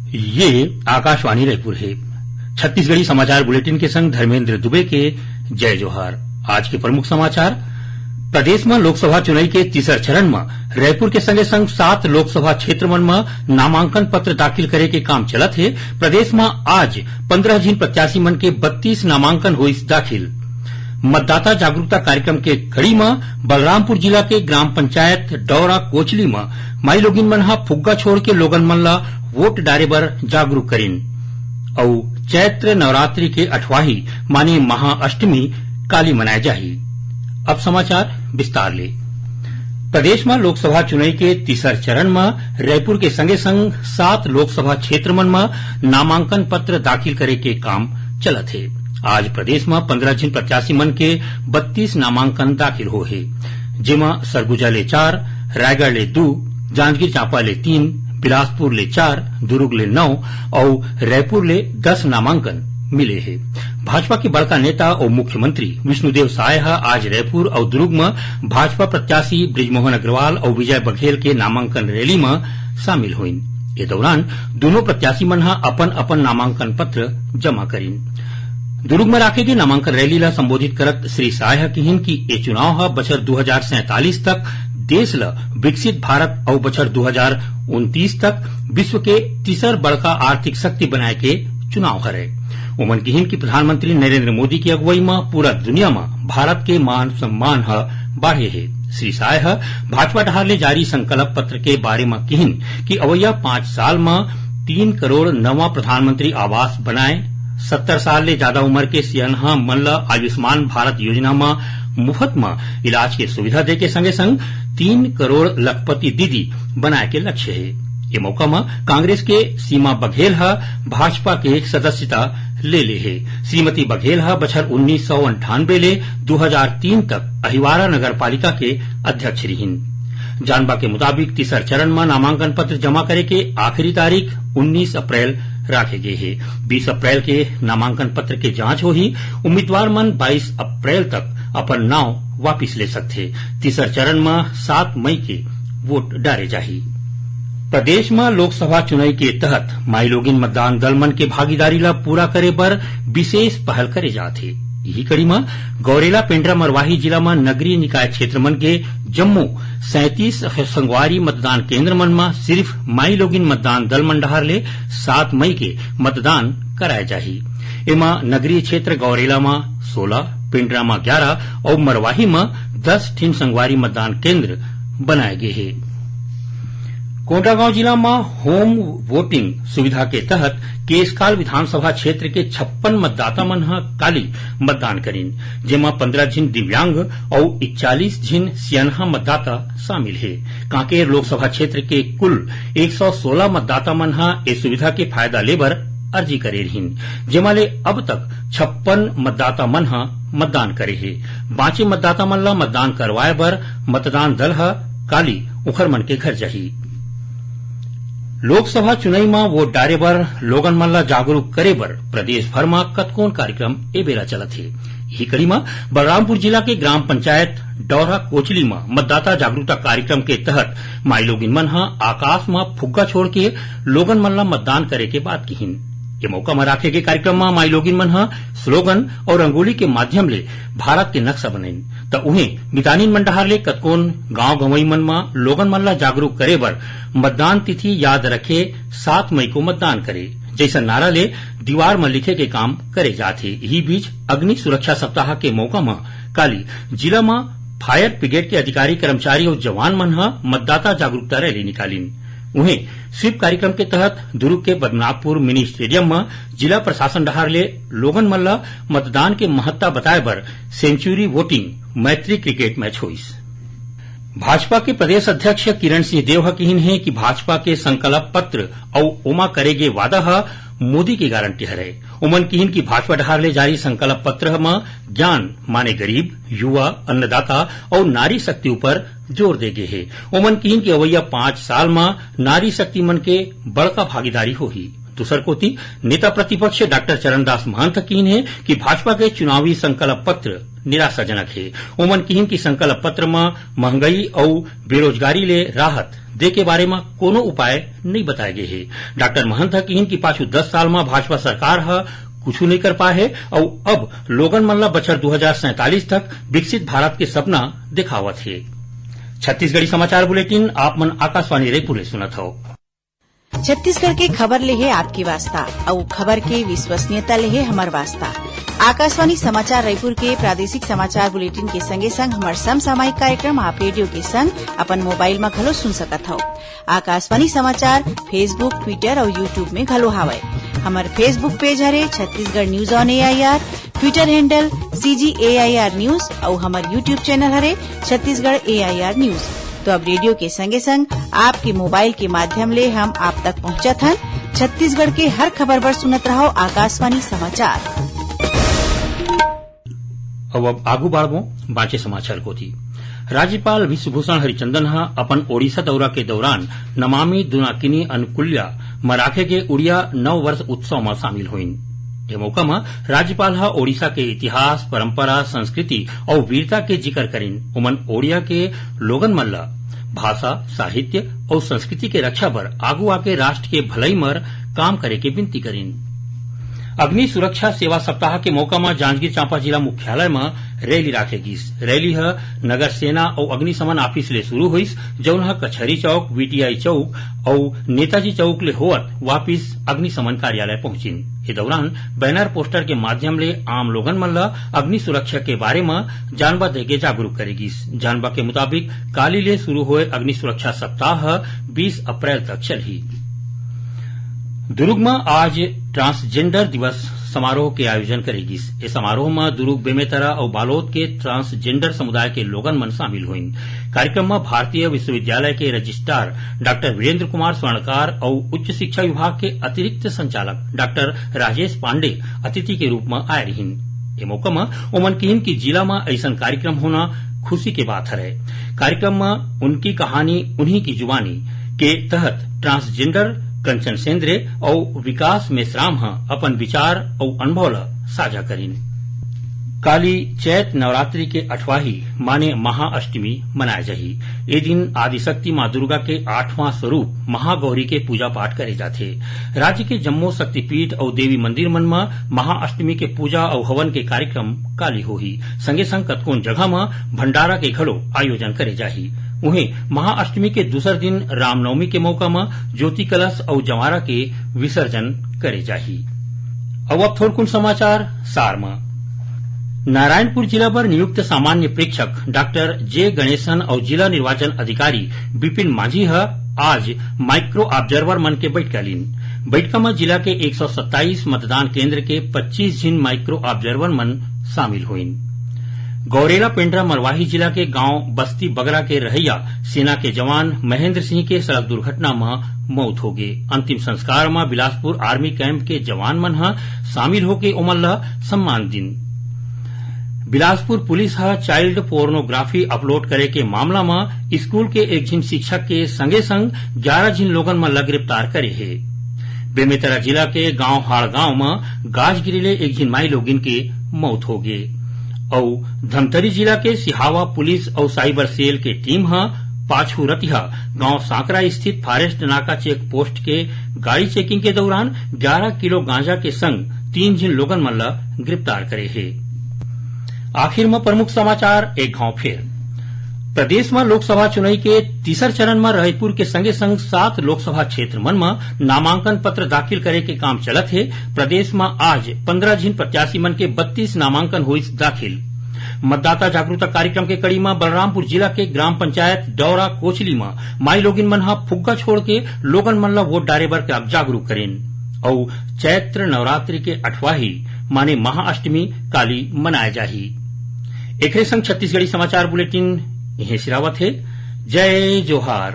ये आकाशवाणी रायपुर है। छत्तीसगढ़ी समाचार बुलेटिन के संग धर्मेंद्र दुबे के जय जोहार। आज के प्रमुख समाचार। प्रदेश में लोकसभा चुनाव के तीसर चरण में रायपुर के संगे संग 7 लोकसभा क्षेत्र मन में नामांकन पत्र दाखिल करे के काम चलत है। प्रदेश में आज 15 जिन प्रत्याशी मन के 32 नामांकन होइस दाखिल। मतदाता जागरूकता कार्यक्रम के कड़ी में बलरामपुर जिला के ग्राम पंचायत डौरा कोचली में माई लोगिन मन फुग्गा छोड़ के लोगन मन ला वोट डारे बर जागरूक करीन। और चैत्र नवरात्रि के 8वाही माने महाअष्टमी काली मनाए जाही। अब समाचार विस्तार ले। प्रदेश में लोकसभा चुनाव के तीसर चरण में रायपुर के संगे संग 7 लोकसभा क्षेत्र मन में नामांकन पत्र दाखिल करे के काम चलत है। आज प्रदेश में 15 जिन प्रत्याशी मन के 32 नामांकन दाखिल हो है, जेमा सरगुजा ले 4, रायगढ़ ले 2, जांजगीर चांपा ले 3, बिलासपुर ले 4, दुर्ग ले 9 और रायपुर ले 10 नामांकन मिले हैं। भाजपा के बड़का नेता और मुख्यमंत्री विष्णुदेव साय आज रायपुर और दुर्ग में भाजपा प्रत्याशी बृजमोहन अग्रवाल और विजय बघेल के नामांकन रैली में शामिल हुईन। ये दौरान दोनों प्रत्याशी मन अपन अपन नामांकन पत्र जमा करीन। दुर्ग में राखे गए नामांकन रैली ला संबोधित करत श्री साय कहिन कि ये चुनाव बछर 2047 तक देश ला विकसित भारत और बछर 2029 तक विश्व के तीसर बड़का आर्थिक शक्ति बनाए के चुनाव हरे। उमन कहिन कि प्रधानमंत्री नरेंद्र मोदी की अगुवाई में पूरा दुनिया में भारत के मान सम्मान बढ़े है। श्री साय भाजपा डहार ले जारी संकल्प पत्र के बारे में कहिन कि अवैया 5 साल में 3 करोड़ नवा प्रधानमंत्री आवास बनाए, 70 साल ले ज्यादा उम्र के सियानहा मन ला आयुष्मान भारत योजना में मुफ्त में इलाज के सुविधा दे के संगे संग 3 करोड़ लखपति दीदी बनाए के लक्ष्य है। ये मौका में कांग्रेस के सीमा बघेल भाजपा के सदस्यता ले है। श्रीमती बघेल बछर 1998 ले 2003 तक अहिवारा नगर पालिका के अध्यक्ष रहीन। जानबा के मुताबिक तीसर चरण में नामांकन पत्र जमा करे के आखिरी तारीख 19 अप्रैल राखे गए है। 20 अप्रैल के नामांकन पत्र के जांच होही। उम्मीदवार मन 22 अप्रैल तक अपन नाव वापिस ले सकते। तीसर चरण में 7 मई के वोट डाले जाही। प्रदेश में लोकसभा चुनाव के तहत माई लोगिन मतदान दल मन के भागीदारी ला पूरा करे पर विशेष पहल करे जाथे। यही कड़ी में गौरेला पेंड्रा मरवाही जिला में नगरीय निकाय क्षेत्र मन के जम्मू 37 संगवारी मतदान केंद्र मन में सिर्फ माई लोगिन मतदान दल मन डहार ले 7 मई के मतदान कराए जाही। एमा नगरीय क्षेत्र गौरेला में 16, पेंड्रा में 11 और मरवाही में 10 ठिन संगवारी मतदान केंद्र बनाए गए हैं। कोंडागांव जिला में होम वोटिंग सुविधा के तहत केशकाल विधानसभा क्षेत्र के 56 मतदाता मन काली मतदान करीन, जेमा 15 जिन दिव्यांग और 41 जिन सियानहा मतदाता शामिल है। कांकेर लोकसभा क्षेत्र के कुल 116 मतदाता मन इस सुविधा के फायदा लेबर अर्जी करे रहीन, जेमा ले अब तक 56 मतदाता मन मतदान करे है। बाकी मतदाता मन ला मतदान करवाए बर मतदान दल काली उखर मन के घर जाही। लोकसभा चुनाव में वोट डारे बर लोगन मन ला जागरूक करे बर प्रदेश भर में कतकोन कार्यक्रम ए बेरा चलत है। यही कड़ी में बलरामपुर जिला के ग्राम पंचायत डौरा कोचली में मतदाता जागरूकता कार्यक्रम के तहत माई लोगिन मन आकाश में फुग्गा छोड़ के लोगन मन ला मतदान करे के बात कहिन। ये मौका में राखे गए कार्यक्रम में माई लोगिन मन स्लोगन और रंगोली के माध्यम ले भारत के नक्शा बनाइन, त उन्हें मितानिन मन डहार ले कतकोन गांव गंवई मन में लोगन मन ला जागरूक करे बर मतदान तिथि याद रखे 7 मई को मतदान करे जैसा नारा ले दीवार में लिखे के काम करे जाथे। यही बीच अग्नि सुरक्षा सप्ताह के मौका में काली जिला में फायर ब्रिगेड के अधिकारी कर्मचारी और जवान मन मतदाता जागरूकता रैली निकालीन। उन्हें स्वीप कार्यक्रम के तहत दुर्ग के बदनापुर मिनी स्टेडियम में जिला प्रशासन डहार ले लोगन मन ला मतदान के महत्ता बताए बर सेंचुरी वोटिंग मैत्री क्रिकेट मैच होइस। भाजपा के प्रदेश अध्यक्ष किरण सिंह देव कहिन है कि भाजपा के संकल्प पत्र और ओमा करेगे वादा मोदी की गारंटी हरे। उमन कहिन कि भाजपा डहार ले जारी संकल्प पत्र में ज्ञान माने गरीब, युवा, अन्नदाता और नारी शक्ति ऊपर जोर दे गए है। उमन कहिन कि अवैया 5 साल में नारी शक्ति मन के बड़का भागीदारी होही। दूसर कोती नेता प्रतिपक्ष डॉक्टर चरणदास महंत कहिन है कि भाजपा के चुनावी संकल्प पत्र निराशाजनक है। ओमन किहिन की संकल्प पत्र में महंगाई और बेरोजगारी ले राहत दे के बारे में कोनो उपाय नहीं बताए गए है। डॉक्टर महंत किहिन की पाछू 10 साल में भाजपा सरकार कुछ नहीं कर पाए है और अब लोगन मन ला बछर 2047 तक विकसित भारत के सपना दिखावत है। छत्तीसगढ़ी समाचार बुलेटिन आप मन आकाशवाणी रायपुर ले सुनत हो। छत्तीसगढ़ के खबर ले है आपकी वास्ता और खबर के विश्वसनीयता ले है हमार वास्ता। आकाशवाणी समाचार रायपुर के प्रादेशिक समाचार बुलेटिन के संगे संग हमार समसामयिक कार्यक्रम आप रेडियो के संग अपन मोबाइल में घलो सुन सकत हो। आकाशवाणी समाचार फेसबुक, ट्विटर और यूट्यूब में घलो हावय। हमार फेसबुक पेज हरे Chhattisgarh news on AIR, Twitter handle CGAIR news और हमार यूट्यूब चैनल हरे छत्तीसगढ़ AIR न्यूज। तो अब रेडियो के संगे संग आपके मोबाइल के माध्यम ले हम आप तक पहुंचत हन। छत्तीसगढ़ के हर खबर पर सुनत रहो आकाशवाणी समाचार। अब आगू बाढ़बो बाँचे समाचार को थी। राज्यपाल विश्वभूषण हरिचंदन अपन ओडिशा दौरा के दौरान नमामि दुनाकिनी अनुकुल्या मराठे के उड़िया 9 वर्ष उत्सव में शामिल हुईन। ये मौका में राज्यपाल ओडिशा के इतिहास, परंपरा, संस्कृति और वीरता के जिक्र करीन। उमन ओडिया के लोगन मन ला भाषा, साहित्य और संस्कृति के रक्षा पर आगू आके राष्ट्र के भलाई मर काम करे के विनती करीन। अग्नि सुरक्षा सेवा सप्ताह के मौका में जांजगीर चांपा जिला मुख्यालय में रैली राखे गिस। रैली नगर सेना और अग्निशमन ऑफिस ले शुरू हुई, जौन कचहरी चौक, VTI चौक और नेताजी चौक ले होवत वापिस अग्निशमन कार्यालय पहुंचिन। इस दौरान बैनर पोस्टर के माध्यम ले आम लोगन मन ला अग्नि सुरक्षा के बारे में जानबा देके जागरूक करेगिस। जानबा के मुताबिक काली ले शुरू हुए अग्नि सुरक्षा सप्ताह 20 अप्रैल तक चलही। दुर्ग में आज ट्रांसजेंडर दिवस समारोह के आयोजन करेगी। इस समारोह में दुर्ग, बेमेतरा और बालोद के ट्रांसजेंडर समुदाय के लोगन मन शामिल हुईन। कार्यक्रम में भारतीय विश्वविद्यालय के रजिस्ट्रार डॉक्टर वीरेंद्र कुमार स्वर्णकार और उच्च शिक्षा विभाग के अतिरिक्त संचालक डॉक्टर राजेश पांडे अतिथि के रूप में आए रहीन। ये मौका में ओमन किहिन की जिला में ऐसा कार्यक्रम होना खुशी के बात है। कार्यक्रम में उनकी कहानी उन्हीं की जुबानी के तहत ट्रांसजेंडर कंचन सेंद्रे और विकास मेश्राम अपन विचार और अनुभव साझा करीन। काली चैत नवरात्रि के 8वां माने महाअष्टमी मनाया जाही। ये दिन आदिशक्ति मां दुर्गा के 8वां स्वरूप महागौरी के पूजा पाठ करे जाथे। राज्य के जम्मू शक्तिपीठ और देवी मंदिर मन में महाअष्टमी के पूजा और हवन के कार्यक्रम काली होही। संगे संग कतकोन जगह में भंडारा के घलो आयोजन करे जाही। वहीं महाअष्टमी के दूसर दिन रामनवमी के मौका में ज्योति कलश और जवारा के विसर्जन करे जाही। अब थोड़कुन समाचार सार में। नारायणपुर जिला पर नियुक्त सामान्य प्रेक्षक डॉक्टर जे गणेशन और जिला निर्वाचन अधिकारी विपिन माझी आज माइक्रो ऑब्जर्वर मन के बैठक लीन। बैठक में जिला के 127 मतदान केंद्र के 25 जिन माइक्रो ऑब्जर्वर मन शामिल हुईन। गौरेला पेंड्रा मरवाही जिला के गांव बस्ती बगरा के रहैया सेना के जवान महेंद्र सिंह के सड़क दुर्घटना में मौत हो गई। अंतिम संस्कार में बिलासपुर आर्मी कैंप के जवान मन शामिल होके ओमन ला सम्मान दिन। Bilaspur police child pornography upload करे के मामला में स्कूल के एक जिन शिक्षक के संगे संग 11 जिन लोगन मन ला गिरफ्तार करे है। बेमेतरा जिला के गांव हाड़ गांव में गाज गिरिले एक जिन माई लोगिन के मौत हो गई। और धमतरी जिला के सिहावा पुलिस और साइबर सेल के टीम पाछू रतिहा गांव सांकरा स्थित फॉरेस्ट नाका चेक पोस्ट के गाड़ी चेकिंग के दौरान 11 किलो गांजा के संग 3 जिन लोगन मन ला गिरफ्तार करे है। आखिर में प्रमुख समाचार एक गांव फिर। प्रदेश में लोकसभा चुनाव के तीसर चरण में रायपुर के संगे संग 7 लोकसभा क्षेत्र मन में नामांकन पत्र दाखिल करे के काम चलत है। प्रदेश में आज 15 जिन प्रत्याशी मन के 32 नामांकन हुई दाखिल। मतदाता जागरूकता कार्यक्रम के कड़ी में बलरामपुर जिला के ग्राम पंचायत डौरा कोचली में माई लोगिन मन फुग्गा छोड़ के लोगन मन ला वोट डारे बर जागरूक करेन। और चैत्र नवरात्रि के 8वां माने महाअष्टमी काली मनाया जाही। एक संग छत्तीसगढ़ी समाचार बुलेटिन यही सिरावत है। जय जोहार।